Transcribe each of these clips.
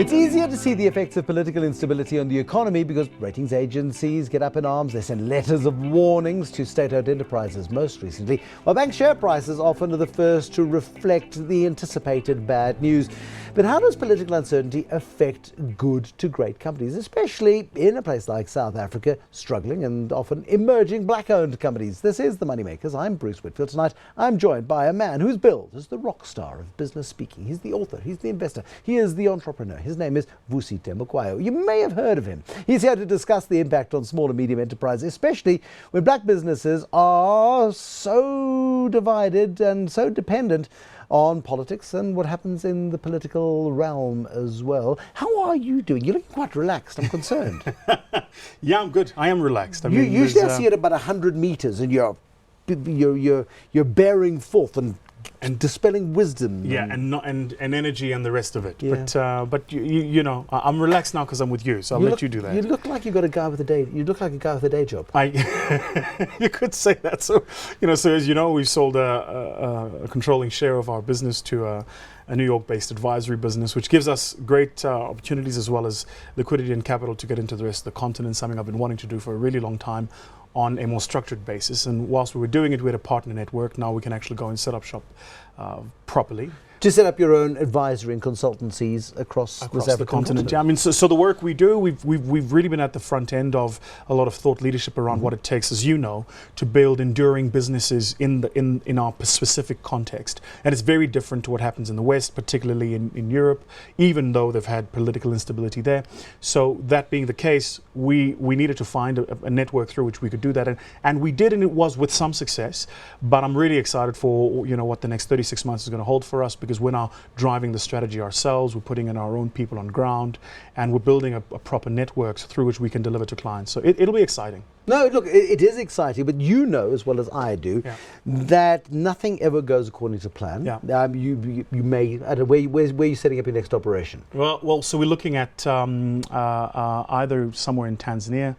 It's easier to see the effects of political instability on the economy because ratings agencies get up in arms. They send letters of warnings to state-owned enterprises most recently, while bank share prices often are the first to reflect the anticipated bad news. But how does political uncertainty affect good to great companies, especially in a place like South Africa, struggling and often emerging black-owned companies? This is the Moneymakers. I'm Bruce Whitfield. Tonight, I'm joined by a man who's billed as the rockstar of business speaking. He's the author, he's the investor, he is the entrepreneur. His name is Vusi Thembekwayo. You may have heard of him. He's here to discuss the impact on small and medium enterprises, especially when black businesses are so divided and so dependent on politics and what happens in the political realm as well. How are you doing? You're looking quite relaxed. I'm concerned. Yeah, I'm good. I am relaxed. Usually I see it about 100 meters and you're bearing forth and dispelling wisdom. Yeah, and energy and the rest of it. Yeah. But you know, I'm relaxed now because I'm with you, so I'll let you do that. You look like you got a guy with a day. You look like a guy with a day job. You could say that. So so as you know, we sold a controlling share of our business to a New York-based advisory business, which gives us great opportunities as well as liquidity and capital to get into the rest of the continent. Something I've been wanting to do for a really long time, on a more structured basis. And whilst we were doing it, we had a partner network. Now we can actually go and set up shop properly. To set up your own advisory and consultancies across the continent. Yeah, I mean, so the work we do, we've really been at the front end of a lot of thought leadership around what it takes, as you know, to build enduring businesses in our specific context. And it's very different to what happens in the West, particularly in Europe, even though they've had political instability there. So that being the case, we needed to find a network through which we could do that, and we did, and it was with some success. But I'm really excited for what the next 36 months is going to hold for us, because we're now driving the strategy ourselves, we're putting in our own people on ground, and we're building a proper network through which we can deliver to clients. So it'll be exciting. No, look, it is exciting, but you know as well as I do that nothing ever goes according to plan. Yeah. You may, where are you setting up your next operation? Well, so we're looking at either somewhere in Tanzania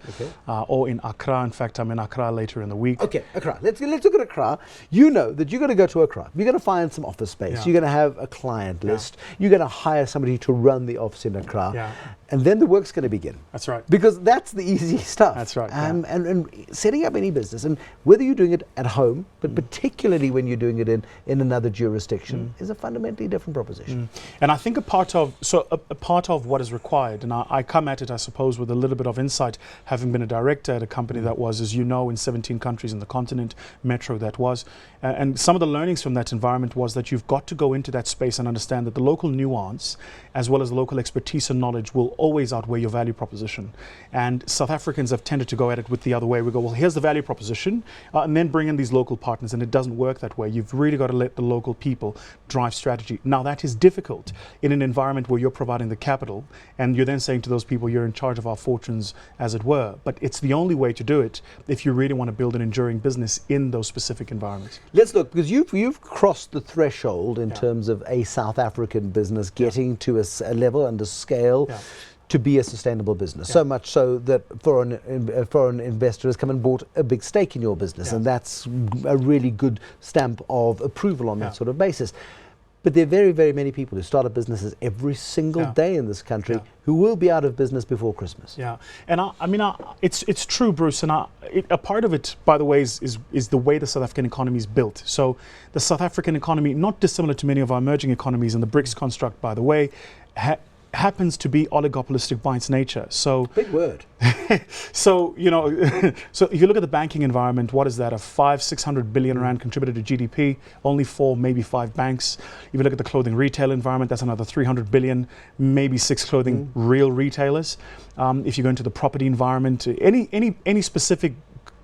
or in Accra. In fact, I'm in Accra later in the week. Okay, Accra. Let's look at Accra. You know that you're going to go to Accra. You're going to find some office space. Yeah. You're going to have a client list. You're going to hire somebody to run the office in Accra. Yeah. And then the work's going to begin. That's right. Because that's the easy stuff. That's right. And setting up any business, and whether you're doing it at home, but particularly when you're doing it in another jurisdiction, is a fundamentally different proposition. And I think a part of what is required, and I come at it, I suppose, with a little bit of insight, having been a director at a company that was, as you know, in 17 countries in the continent, Metro that was. And some of the learnings from that environment was that you've got to go into that space and understand that the local nuance, as well as the local expertise and knowledge, will always outweigh your value proposition. And South Africans have tended to go at it with the other way. We go, well, here's the value proposition, and then bring in these local partners, and it doesn't work that way. You've really got to let the local people drive strategy. Now, that is difficult in an environment where you're providing the capital, and you're then saying to those people, you're in charge of our fortunes, as it were. But it's the only way to do it if you really want to build an enduring business in those specific environments. Let's look, because you've crossed the threshold in terms of a South African business getting to a level and a scale to be a sustainable business. So much so that a foreign investor has come and bought a big stake in your business, and that's a really good stamp of approval on that sort of basis. But there are very, very many people who start up businesses every single day in this country who will be out of business before Christmas. Yeah, and I mean, it's true, Bruce, and a part of it, by the way, is the way the South African economy is built. So the South African economy, not dissimilar to many of our emerging economies, and the BRICS construct, by the way, happens to be oligopolistic by its nature. So big word. So so if you look at the banking environment, what is that? A 500-600 billion rand contributor to GDP, only 4, maybe 5 banks. If you look at the clothing retail environment, that's another 300 billion, maybe 6 clothing real retailers. If you go into the property environment, any specific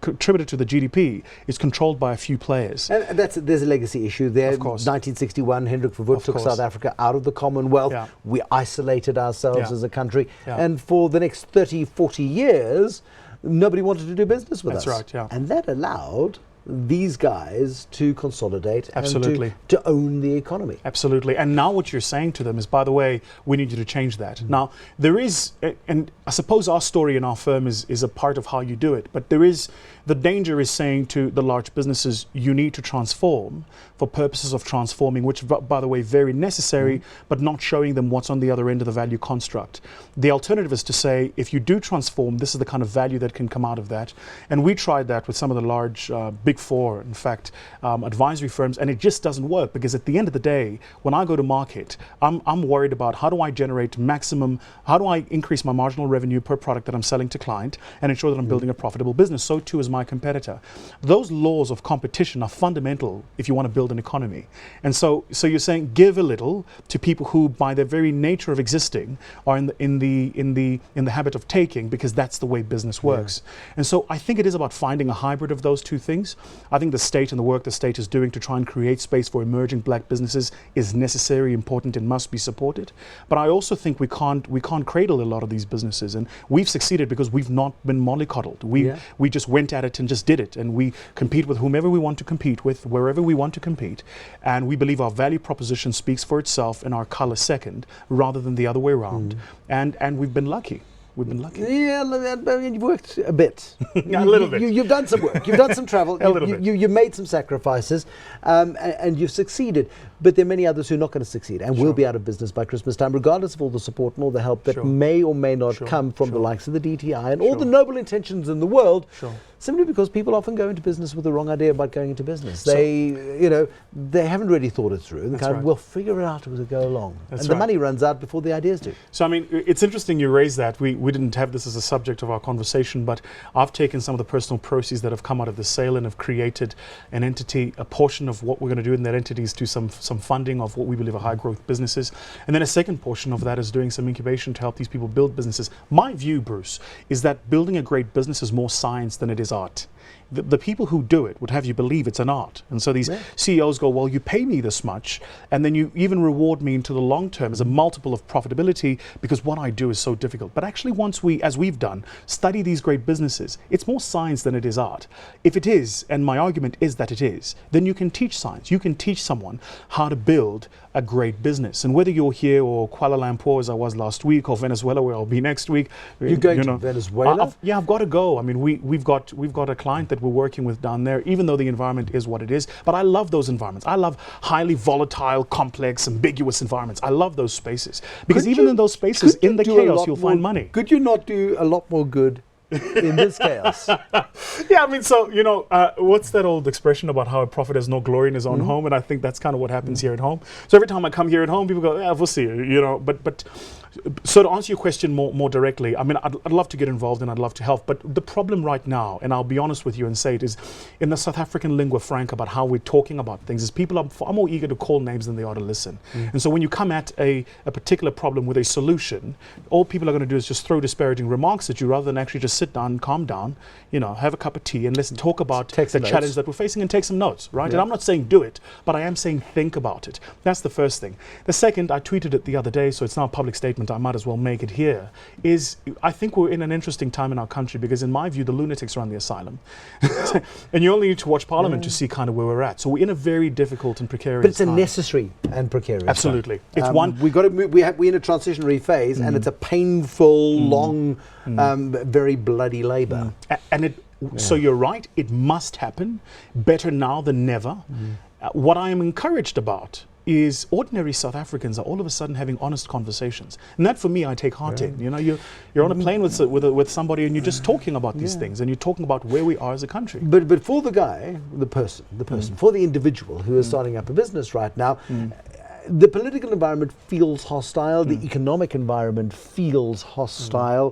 contributed to the GDP is controlled by a few players. And there's a legacy issue there. Of course. 1961, Hendrik Verwoerd took South Africa out of the Commonwealth. Yeah. We isolated ourselves as a country. Yeah. And for the next 30, 40 years, nobody wanted to do business with us. That's right, yeah. And that allowed these guys to consolidate Absolutely. and to own the economy. Absolutely. And now what you're saying to them is, by the way, we need you to change that. Now, there is, and I suppose our story in our firm is a part of how you do it, but there is, the danger is saying to the large businesses, you need to transform for purposes of transforming, which, by the way, very necessary, but not showing them what's on the other end of the value construct. The alternative is to say, if you do transform, this is the kind of value that can come out of that. And we tried that with some of the large big four, in fact, advisory firms, and it just doesn't work, because at the end of the day, when I go to market, I'm worried about how do I generate maximum, how do I increase my marginal revenue per product that I'm selling to client and ensure that I'm building a profitable business. So too is my competitor. Those laws of competition are fundamental if you want to build an economy. And so you're saying give a little to people who, by their very nature of existing, are in the habit of taking, because that's the way business works. And so I think it is about finding a hybrid of those two things. I think the state and the work the state is doing to try and create space for emerging black businesses is necessary, important, and must be supported. But I also think we can't cradle a lot of these businesses, and we've succeeded because we've not been mollycoddled. We just went at it and just did it, and we compete with whomever we want to compete with, wherever we want to compete, and we believe our value proposition speaks for itself and our color second, rather than the other way around. And we've been lucky. We've been lucky. Yeah, I mean, you've worked a bit. A little bit. You've done some work. You've done some travel. A little bit. You've made some sacrifices, and you've succeeded. But there are many others who are not going to succeed and will be out of business by Christmas time, regardless of all the support and all the help that may or may not come from the likes of the DTI and all the noble intentions in the world. Simply because people often go into business with the wrong idea about going into business. They haven't really thought it through. And we'll figure it out as we go along. And the money runs out before the ideas do. So, I mean, it's interesting you raise that. We didn't have this as a subject of our conversation, but I've taken some of the personal proceeds that have come out of the sale and have created an entity, a portion of what we're going to do in that entity is do some funding of what we believe are high growth businesses. And then a second portion of that is doing some incubation to help these people build businesses. My view, Bruce, is that building a great business is more science than it is art. The people who do it would have you believe it's an art. And so these CEOs go, well, you pay me this much, and then you even reward me into the long term as a multiple of profitability because what I do is so difficult. But actually, once we, as we've done, study these great businesses, it's more science than it is art. If it is, and my argument is that it is, then you can teach science. You can teach someone how to build a great business. And whether you're here or Kuala Lumpur, as I was last week, or Venezuela, where I'll be next week. You're going to Venezuela? I've got to go. I mean, we've got a client that we're working with down there, even though the environment is what it is. But I love those environments. I love highly volatile, complex, ambiguous environments. I love those spaces. Because even in those spaces, in the chaos, you'll find money. Could you not do a lot more good in this chaos? Yeah, I mean, so, what's that old expression about how a prophet has no glory in his own home? And I think that's kind of what happens here at home. So every time I come here at home, people go, yeah, Vusi, but so to answer your question more directly, I mean, I'd love to get involved and I'd love to help. But the problem right now, and I'll be honest with you and say it, is in the South African lingua franca about how we're talking about things, is people are far more eager to call names than they are to listen. And so when you come at a particular problem with a solution, all people are going to do is just throw disparaging remarks at you rather than actually just sit down, calm down, have a cup of tea and let's talk about the challenge that we're facing and take some notes, right? And I'm not saying do it, but I am saying think about it. That's the first thing. The second, I tweeted it the other day, so it's now a public statement, I might as well make it here, is I think we're in an interesting time in our country because in my view, the lunatics run the asylum. And you only need to watch Parliament to see kind of where we're at. So we're in a very difficult and precarious But it's time. A necessary and precarious Absolutely. time. It's one. We've got to move, we're in a transitionary phase and it's a painful, long, very bloody labour. So you're right, it must happen, better now than never. What I am encouraged about is ordinary South Africans are all of a sudden having honest conversations. And that for me, I take heart in. You're on a plane with somebody and you're just talking about these things and you're talking about where we are as a country. But for the guy, the person, for the individual who is starting up a business right now, the political environment feels hostile, the economic environment feels hostile,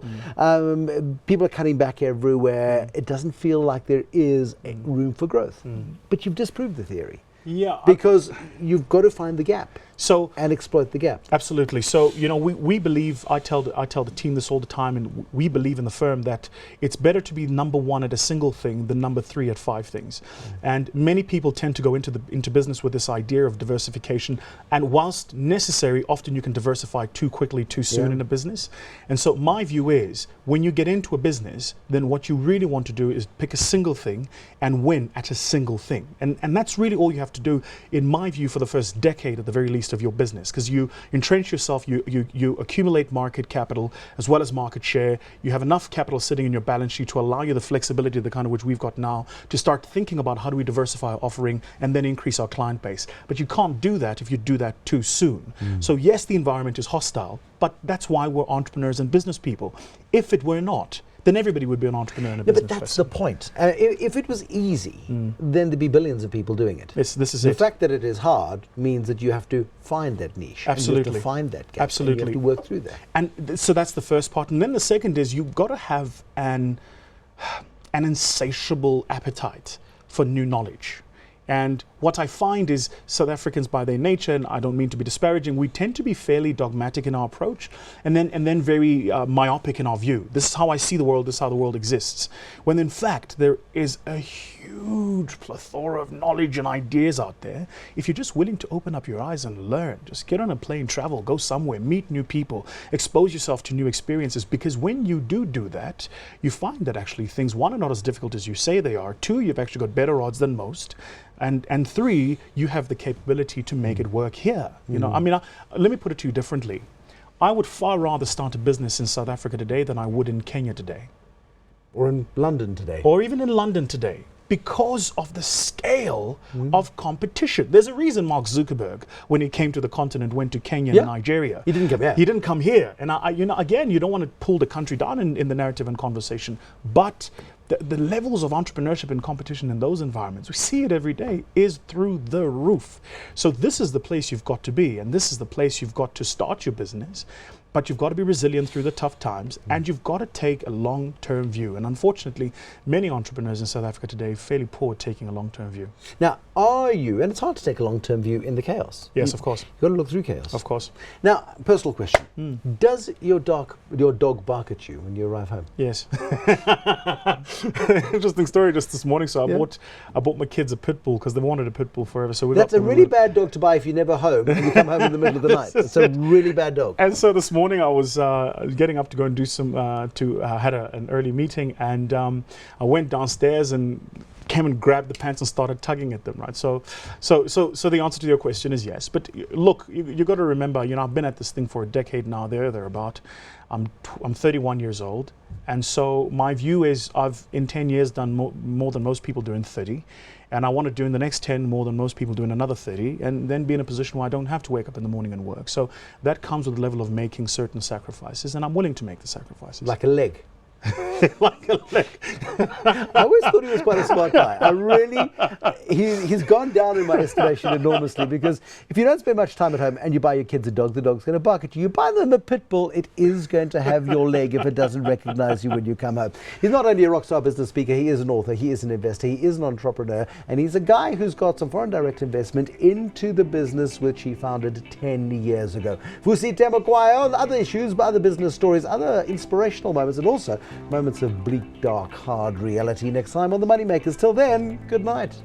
people are cutting back everywhere, it doesn't feel like there is room for growth. But you've disproved the theory. Yeah. Because you've got to find the gap. So and exploit the gap. absolutely. So, you know, we believe, I tell the team this all the time, and we believe in the firm that it's better to be number one at a single thing than number three at 5 things. And many people tend to go into business with this idea of diversification, and whilst necessary, often you can diversify too quickly, too soon in a business. And so my view is, when you get into a business, then what you really want to do is pick a single thing and win at a single thing. And that's really all you have to do, in my view, for the first decade at the very least of your business, because you entrench yourself, you accumulate market capital as well as market share. You have enough capital sitting in your balance sheet to allow you the flexibility, the kind of which we've got now, to start thinking about how do we diversify our offering and then increase our client base. But you can't do that if you do that too soon. So yes, the environment is hostile, but that's why we're entrepreneurs and business people. If it were not, then everybody would be an entrepreneur and a business But that's person. the point. If it was easy, then there'd be billions of people doing it. This is The it. fact that it is hard means that you have to find that niche. And you have Absolutely. to find that gap. Absolutely. And you have to work through that. And so that's the first part. And then the second is, you've got to have an insatiable appetite for new knowledge. And what I find is, South Africans by their nature, and I don't mean to be disparaging, we tend to be fairly dogmatic in our approach, and then very myopic in our view. This is how I see the world, this is how the world exists. When in fact, there is a huge plethora of knowledge and ideas out there. If you're just willing to open up your eyes and learn, just get on a plane, travel, go somewhere, meet new people, expose yourself to new experiences, because when you do that, you find that actually things, one, are not as difficult as you say they are, two, you've actually got better odds than most, and three, you have the capability to make it work here. You know, I mean, let me put it to you differently. I would far rather start a business in South Africa today than I would in Kenya today. Or in London today. Or even in London today, because of the scale of competition. There's a reason Mark Zuckerberg, when he came to the continent, went to Kenya and Nigeria. He didn't come here. He didn't come here. And you know, again, you don't want to pull the country down in the narrative and conversation, but the levels of entrepreneurship and competition in those environments, we see it every day, is through the roof. So this is the place you've got to be, and this is the place you've got to start your business. But you've got to be resilient through the tough times, and you've got to take a long-term view. And unfortunately, many entrepreneurs in South Africa today are fairly poor at taking a long-term view. Now, are you, and it's hard to take a long-term view in the chaos. Yes, of course. You've got to look through chaos. Of course. Now, personal question. Does your dog bark at you when you arrive home? Yes. Interesting story just this morning. So I bought my kids a pit bull because they wanted a pit bull forever. So That's a really bad dog to buy if you're never home and you come home in the middle of the night. It's a really bad dog. And so this morning I was getting up to go and do some, had an early meeting, and I went downstairs and came and grabbed the pants and started tugging at them, right? So the answer to your question is yes. But look, you got to remember, you know, I've been at this thing for a decade now, thereabout. I'm 31 years old, and so my view is I've in 10 years done more than most people do in 30, and I want to do in the next 10 more than most people do in another 30, and then be in a position where I don't have to wake up in the morning and work. So that comes with the level of making certain sacrifices, and I'm willing to make the sacrifices. Like a leg. Like a leg. I always thought he was quite a smart guy. I really, he's gone down in my estimation enormously, because if you don't spend much time at home and you buy your kids a dog, the dog's going to bark at you. You buy them a pit bull, it is going to have your leg if it doesn't recognize you when you come home. He's not only a Rockstar Business Speaker, he is an author, he is an investor, he is an entrepreneur, and he's a guy who's got some foreign direct investment into the business which he founded 10 years ago. Vusi Thembekwayo, other issues, but other business stories, other inspirational moments, and also moments of bleak, dark, hard reality next time on the MoneyMakers. Till then, good night.